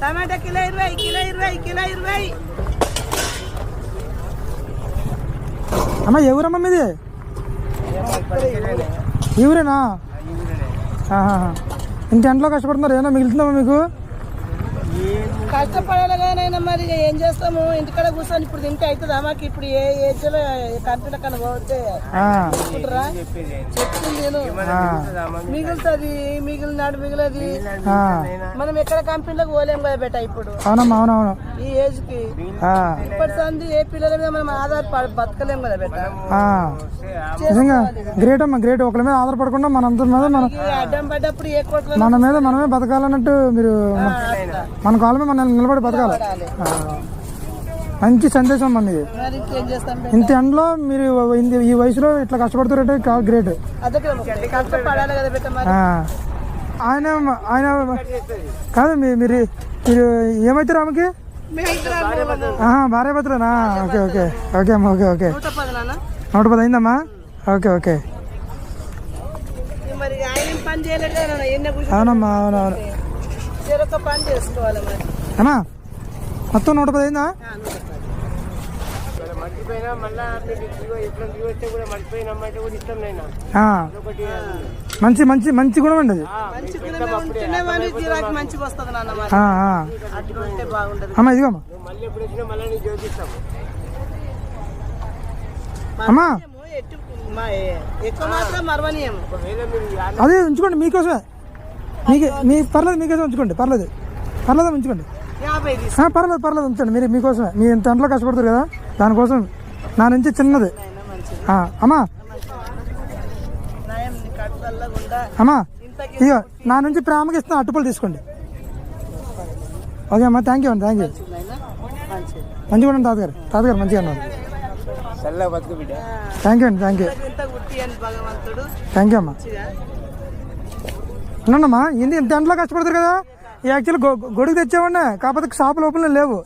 టమాటా kilo 20, kilo 20, kilo 20. అమ్మ ఎవరమ్మా మీది? ఎవరేనా? ఇంత ఎండలో కష్టపడుతున్నారు, ఏమన్నా మిగులుతుందమ్మా మీకు? కష్టపడాలి కానీ మరి ఏం చేస్తాము, ఇంటికాడ కూర్చొని ఇప్పుడు తింటే అవుతుందా మాకు? ఇప్పుడు ఏ ఏజ్లో కంపెనీల కన్నా పోతే చెప్తుంది మిగులుతుంది, మిగిలినాడు మిగిలది. మనం ఎక్కడ కంపెనీలకు పోలేం కదా బెట ఇప్పుడు. అవునమ్మా, అవునవును. ఈ ఏజ్ కి ఇప్పటి సంది ఏ పిల్లల మీద మనం ఆధారపడి బతకలేం కదా బెట. నిజంగా గ్రేట్ అమ్మా, గ్రేట్. ఒకరి మీద ఆధారపడకుండా మనంత మీద అడ్డం పడ్డప్పుడు ఏ కోట్ల మన మీద మనమే బతకాలన్నట్టు మీరు మన కాళ్ళ మీద మనం నిలబడి బతకాలి. మంచి సందేశం అమ్మా మీది. ఇంత ఎండలో మీరు ఈ వయసులో ఇట్లా కష్టపడుతారంటే గ్రేట్. ఆయన ఆయన కాదు మీరు మీరు ఏమైతారు ఆమెకి? భార్య భర్తలేనా? ఓకే ఓకే ఓకే అమ్మా, ఓకే ఓకే. 110 అయిందమ్మా. Okay okay. అవునమ్మా, అవునవును. అమ్మా మొత్తం 110 అయిందా? మంచి మంచి మంచి గుణం అండి అది. అమ్మా ఇదిగోమ్మా. అమ్మా అదే ఉంచుకోండి మీకోసమే, మీ పర్లేదు మీకోసం ఉంచుకోండి, పర్లేదు పర్లేదు ఉంచుకోండి, పర్లేదు పర్లేదు ఉంచండి. మీరు మీకోసమే, మీ ఇంత ఎంట్లో కష్టపడతారు కదా దానికోసం నా నుంచి చిన్నది. అమ్మా అమ్మా ఇక నా నుంచి ప్రేమకి ఇస్తాను, అట్టుపళ్ళు తీసుకోండి. ఓకే అమ్మా, థ్యాంక్ యూ అండి, థ్యాంక్ యూ. మంచిగా ఉండండి తాతగారు, తాతగారు మంచిగా ఉన్నారు. థ్యాంక్ యూ అండి, థ్యాంక్ యూ, థ్యాంక్ యూ అమ్మా. ఉన్నామ్మా, ఇంత ఎంట్లో కష్టపడతారు కదా. యాక్చువల్లీ గొడుగు తెచ్చామండి, కాకపోతే షాప్ లోపల లేవు.